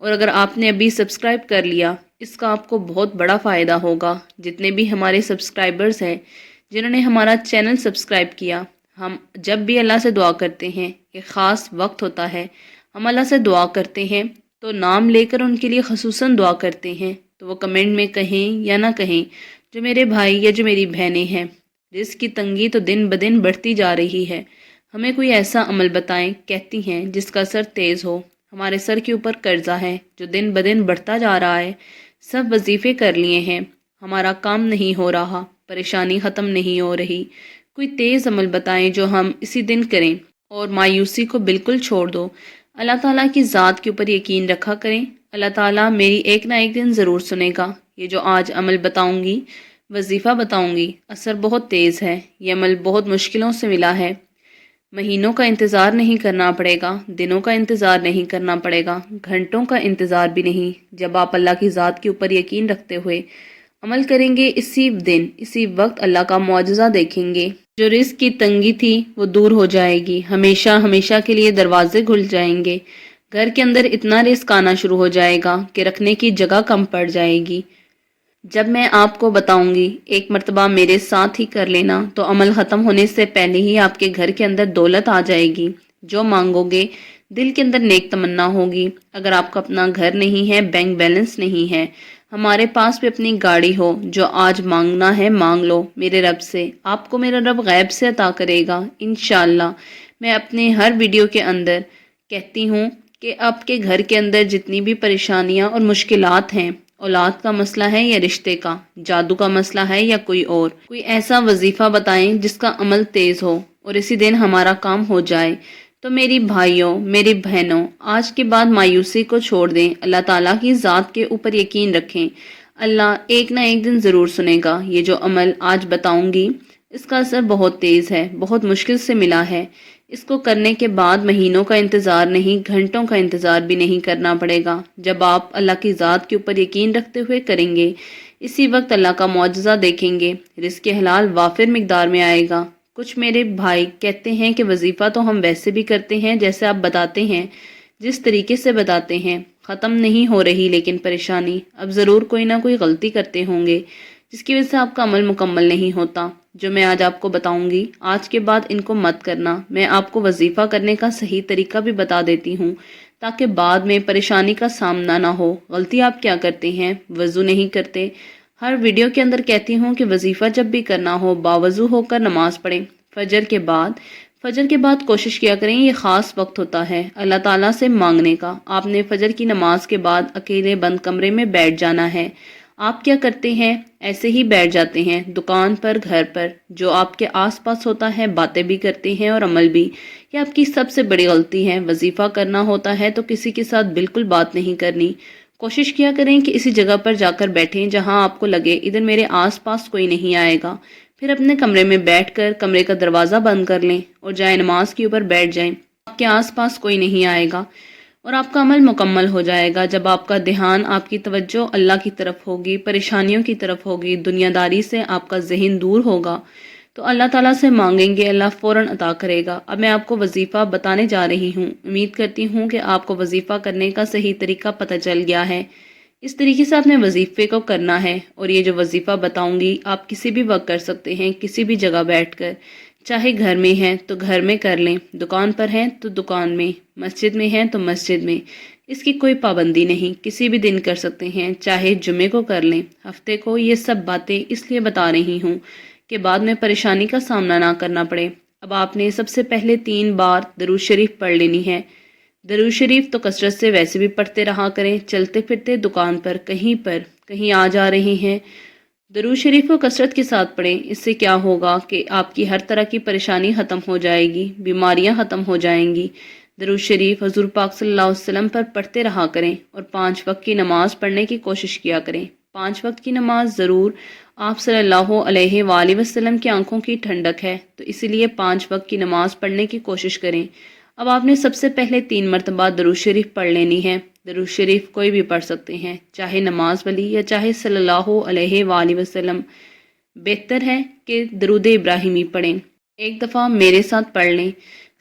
اور اگر آپ نے ابھی سبسکرائب کر لیا، اس کا آپ کو بہت بڑا فائدہ ہوگا۔ جتنے بھی ہمارے سبسکرائبرز ہیں جنہوں نے ہمارا چینل سبسکرائب کیا، ہم جب بھی اللہ سے دعا کرتے ہیں، ایک خاص وقت ہوتا ہے، ہم اللہ سے دعا کرتے ہیں تو نام لے کر ان کے لیے خصوصاً دعا کرتے ہیں، تو وہ کمنٹ میں کہیں یا نہ کہیں، جو میرے بھائی یا جو میری بہنیں ہیں، رزق کی تنگی تو دن بدن بڑھتی جا رہی ہے، ہمیں کوئی ایسا عمل بتائیں، کہتی ہیں جس کا اثر تیز ہو۔ ہمارے سر کے اوپر قرضہ ہے جو دن بدن بڑھتا جا رہا ہے، سب وظیفے کر لیے ہیں، ہمارا کام نہیں ہو رہا، پریشانی ختم نہیں ہو رہی، کوئی تیز عمل بتائیں جو ہم اسی دن کریں اور مایوسی کو بالکل چھوڑ دو۔ اللہ تعالیٰ کی ذات کے اوپر یقین رکھا کریں، اللہ تعالیٰ میری ایک نہ ایک دن ضرور سنے گا۔ یہ جو آج عمل بتاؤں گی، وظیفہ بتاؤں گی، اثر بہت تیز ہے، یہ عمل بہت مشکلوں سے ملا ہے، مہینوں کا انتظار نہیں کرنا پڑے گا، دنوں کا انتظار نہیں کرنا پڑے گا، گھنٹوں کا انتظار بھی نہیں۔ جب آپ اللہ کی ذات کے اوپر یقین رکھتے ہوئے عمل کریں گے، اسی دن اسی وقت اللہ کا معجزہ دیکھیں گے۔ جو رزق کی تنگی تھی وہ دور ہو جائے گی، ہمیشہ ہمیشہ کے لیے دروازے کھل جائیں گے، گھر کے اندر اتنا رزق آنا شروع ہو جائے گا کہ رکھنے کی جگہ کم پڑ جائے گی۔ جب میں آپ کو بتاؤں گی، ایک مرتبہ میرے ساتھ ہی کر لینا، تو عمل ختم ہونے سے پہلے ہی آپ کے گھر کے اندر دولت آ جائے گی۔ جو مانگو گے، دل کے اندر نیک تمنا ہوگی۔ اگر آپ کا اپنا گھر نہیں ہے، بینک بیلنس نہیں ہے، ہمارے پاس بھی اپنی گاڑی ہو، جو آج مانگنا ہے مانگ لو میرے رب سے، آپ کو میرا رب غیب سے عطا کرے گا انشاءاللہ۔ میں اپنے ہر ویڈیو کے اندر کہتی ہوں کہ آپ کے گھر کے اندر جتنی بھی پریشانیاں اور مشکلات ہیں، اولاد کا مسئلہ ہے یا رشتے کا، جادو کا مسئلہ ہے یا کوئی ایسا وظیفہ بتائیں جس کا عمل تیز ہو اور اسی دن ہمارا کام ہو جائے۔ تو میری بھائیوں، میری بہنوں، آج کے بعد مایوسی کو چھوڑ دیں، اللہ تعالیٰ کی ذات کے اوپر یقین رکھیں، اللہ ایک نہ ایک دن ضرور سنے گا۔ یہ جو عمل آج بتاؤں گی، اس کا اثر بہت تیز ہے، بہت مشکل سے ملا ہے، اس کو کرنے کے بعد مہینوں کا انتظار نہیں، گھنٹوں کا انتظار بھی نہیں کرنا پڑے گا۔ جب آپ اللہ کی ذات کے اوپر یقین رکھتے ہوئے کریں گے، اسی وقت اللہ کا معجزہ دیکھیں گے، رزق حلال وافر مقدار میں آئے گا۔ کچھ میرے بھائی کہتے ہیں کہ وظیفہ تو ہم ویسے بھی کرتے ہیں جیسے آپ بتاتے ہیں، جس طریقے سے بتاتے ہیں، ختم نہیں ہو رہی لیکن پریشانی، اب ضرور کوئی نہ کوئی غلطی کرتے ہوں گے جس کی وجہ سے آپ کا عمل مکمل نہیں ہوتا۔ جو میں آج آپ کو بتاؤں گی، آج کے بعد ان کو مت کرنا۔ میں آپ کو وظیفہ کرنے کا صحیح طریقہ بھی بتا دیتی ہوں تاکہ بعد میں پریشانی کا سامنا نہ ہو۔ غلطی آپ کیا کرتے ہیں؟ وضو نہیں کرتے۔ ہر ویڈیو کے اندر کہتی ہوں کہ وظیفہ جب بھی کرنا ہو، باوضو ہو کر نماز پڑھیں، فجر کے بعد کوشش کیا کریں، یہ خاص وقت ہوتا ہے اللہ تعالیٰ سے مانگنے کا۔ آپ نے فجر کی نماز کے بعد اکیلے بند کمرے میں بیٹھ جانا ہے۔ آپ کیا کرتے ہیں؟ ایسے ہی بیٹھ جاتے ہیں، دکان پر، گھر پر، جو آپ کے آس پاس ہوتا ہے، باتیں بھی کرتے ہیں اور عمل بھی۔ یہ آپ کی سب سے بڑی غلطی ہے۔ وظیفہ کرنا ہوتا ہے تو کسی کے ساتھ بالکل بات نہیں کرنی۔ کوشش کیا کریں کہ اسی جگہ پر جا کر بیٹھیں جہاں آپ کو لگے ادھر میرے آس پاس کوئی نہیں آئے گا۔ پھر اپنے کمرے میں بیٹھ کر کمرے کا دروازہ بند کر لیں اور جائے نماز کے اوپر بیٹھ جائیں۔ آپ کے آس پاس کوئی نہیں آئے گا اور آپ کا عمل مکمل ہو جائے گا۔ جب آپ کا دھیان، آپ کی توجہ اللہ کی طرف ہوگی، پریشانیوں کی طرف ہوگی، دنیا داری سے آپ کا ذہن دور ہوگا، تو اللہ تعالیٰ سے مانگیں گے، اللہ فوراً عطا کرے گا۔ اب میں آپ کو وظیفہ بتانے جا رہی ہوں، امید کرتی ہوں کہ آپ کو وظیفہ کرنے کا صحیح طریقہ پتہ چل گیا ہے۔ اس طریقے سے آپ نے وظیفے کو کرنا ہے، اور یہ جو وظیفہ بتاؤں گی آپ کسی بھی وقت کر سکتے ہیں، کسی بھی جگہ بیٹھ کر، چاہے گھر میں ہیں تو گھر میں کر لیں، دکان پر ہیں تو دکان میں، مسجد میں ہیں تو مسجد میں، اس کی کوئی پابندی نہیں، کسی بھی دن کر سکتے ہیں، چاہے جمعے کو کر لیں، ہفتے کو۔ یہ سب باتیں اس لیے بتا رہی ہوں کہ بعد میں پریشانی کا سامنا نہ کرنا پڑے۔ اب آپ نے سب سے پہلے 3 بار درود شریف پڑھ لینی ہے۔ درود شریف تو کثرت سے ویسے بھی پڑھتے رہا کریں، چلتے پھرتے، دکان پر، کہیں آ جا رہے ہیں، درود شریف کو کثرت کے ساتھ پڑھیں۔ اس سے کیا ہوگا کہ آپ کی ہر طرح کی پریشانی ختم ہو جائے گی، بیماریاں ختم ہو جائیں گی۔ درود شریف حضور پاک صلی اللہ علیہ وسلم پر پڑھتے رہا کریں اور 5 وقت کی نماز پڑھنے کی کوشش کیا کریں۔ 5 وقت کی نماز ضرور، آپ صلی اللہ علیہ وآلہ وسلم کی آنکھوں کی ٹھنڈک ہے، تو اسی لیے 5 وقت کی نماز پڑھنے کی کوشش کریں۔ اب آپ نے سب سے پہلے 3 مرتبہ درود شریف پڑھ لینی ہے۔ درود شریف کوئی بھی پڑھ سکتے ہیں، چاہے نماز والی یا چاہے صلی اللہ علیہ وآلہ وسلم۔ بہتر ہے کہ درود ابراہیمی پڑھیں۔ ایک دفعہ میرے ساتھ پڑھ لیں،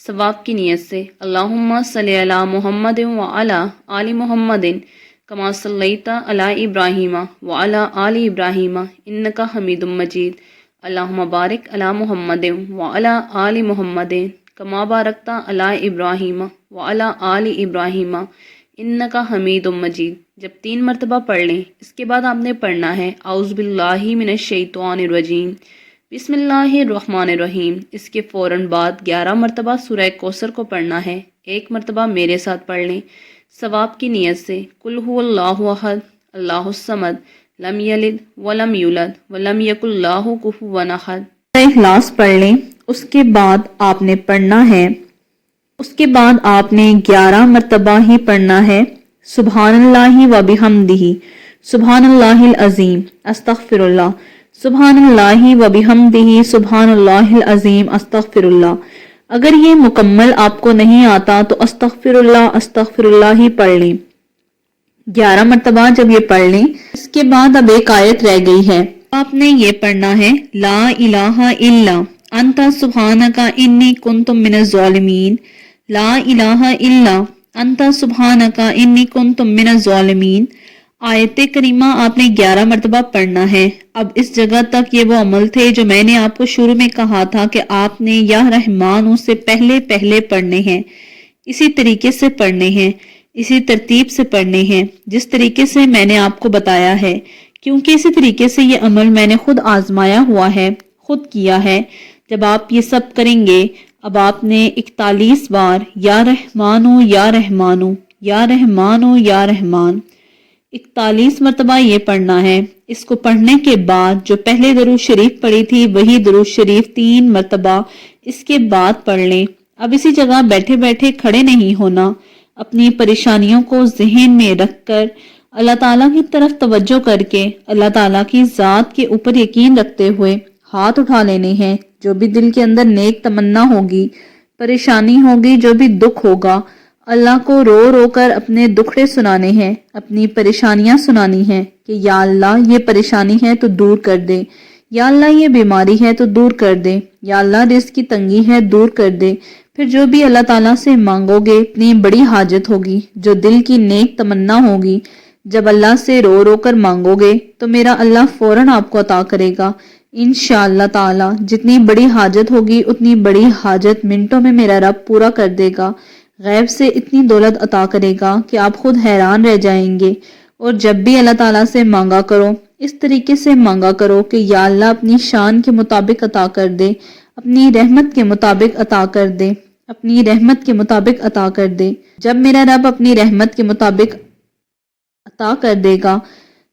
ثواب کی نیت سے اللہم صلی علی محمد وعلی آل محمد کما صلیت علی ابراہیم وعلی آل ابراہیم انک حمید مجید اللہم بارک علی محمد وعلی آل محمد کما بارکت علی ابراہیم وعلی آل ابراہیم انک حمید مجید۔ جب 3 مرتبہ پڑھ لیں اس کے بعد آپ نے پڑھنا ہے اعوذ باللہ من الشیطان الرجیم بسم اللہ الرحمن الرحیم۔ اس کے فوراً بعد 11 مرتبہ سورہ کوثر کو پڑھنا ہے۔ 1 مرتبہ میرے ساتھ پڑھ لیں ثواب کی نیت سے قل هو اللہ احد اللہ الصمد لم یلد ولم یولد ولم یکن لہ کفوا احد۔ اخلاص پڑھ لیں۔ اس کے بعد آپ نے پڑھنا ہے، اس کے بعد آپ نے 11 مرتبہ ہی پڑھنا ہے سبحان اللہ و بحمدہ سبحان اللہ العظیم استغفر اللہ سبحان اللہ و بحمدہ سبحان اللہ العظیم استغفر اللہ۔ اگر یہ مکمل آپ کو نہیں آتا تو استغفر اللہ ہی پڑھ لیں 11 مرتبہ۔ جب یہ پڑھ لیں اس کے بعد اب ایک آیت رہ گئی ہے، آپ نے یہ پڑھنا ہے لا الہ الا انت سبحانک انی کنت من الظالمین لا الہ الا انت سبحانک انی کنت من الظالمین۔ آیت کریمہ آپ نے 11 مرتبہ پڑھنا ہے۔ اب اس جگہ تک یہ وہ عمل تھے جو میں نے آپ کو شروع میں کہا تھا کہ آپ نے یا رحمان سے پہلے پڑھنے ہیں، اسی طریقے سے پڑھنے ہیں، اسی ترتیب سے پڑھنے ہیں جس طریقے سے میں نے آپ کو بتایا ہے، کیونکہ اسی طریقے سے یہ عمل میں نے خود آزمایا ہوا ہے، خود کیا ہے۔ جب آپ یہ سب کریں گے اب آپ نے 41 بار یا رحمانو یا رحمانو یا رحمانو یا رحمان 41 مرتبہ یہ پڑھنا ہے۔ اس کو پڑھنے کے بعد جو پہلے درود شریف پڑھی تھی وہی درود شریف 3 مرتبہ اس کے بعد پڑھ لیں۔ اب اسی جگہ بیٹھے بیٹھے کھڑے نہیں ہونا، اپنی پریشانیوں کو ذہن میں رکھ کر اللہ تعالیٰ کی طرف توجہ کر کے اللہ تعالیٰ کی ذات کے اوپر یقین رکھتے ہوئے ہاتھ اٹھا لینے ہیں۔ جو بھی دل کے اندر نیک تمنا ہوگی، پریشانی ہوگی، جو بھی دکھ ہوگا، اللہ کو رو رو کر اپنے دکھڑے سنانے ہیں، اپنی پریشانیاں سنانی ہیں کہ یا اللہ یہ پریشانی ہے تو دور کر دے، یا اللہ یہ بیماری ہے تو دور کر دے، یا اللہ رزق کی تنگی ہے دور کر دے۔ پھر جو بھی اللہ تعالیٰ سے مانگو گے، اپنی بڑی حاجت ہوگی، جو دل کی نیک تمنا ہوگی، جب اللہ سے رو رو کر مانگو گے تو میرا اللہ فوراً آپ کو عطا کرے گا انشاءاللہ تعالی۔ جتنی بڑی حاجت ہوگی اتنی بڑی حاجت منٹوں میں میرا رب پورا کر دے گا، غیب سے اتنی دولت عطا کرے گا کہ آپ خود حیران رہ جائیں گے۔ اور جب بھی اللہ تعالیٰ سے مانگا کرو اس طریقے سے مانگا کرو کہ یا اللہ اپنی شان کے مطابق عطا کر دے، اپنی رحمت کے مطابق عطا کر دے، اپنی رحمت کے مطابق عطا کر دے۔ جب میرا رب اپنی رحمت کے مطابق عطا کر دے گا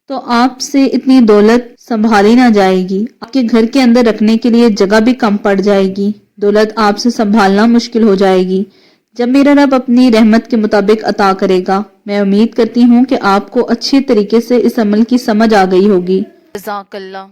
تو آپ سے اتنی دولت سنبھالی نہ جائے گی، آپ کے گھر کے اندر رکھنے کے لیے جگہ بھی کم پڑ جائے گی، دولت آپ سے سنبھالنا مشکل ہو جائے گی جب میرا رب اپنی رحمت کے مطابق عطا کرے گا۔ میں امید کرتی ہوں کہ آپ کو اچھی طریقے سے اس عمل کی سمجھ آ گئی ہوگی۔ جزاک اللہ۔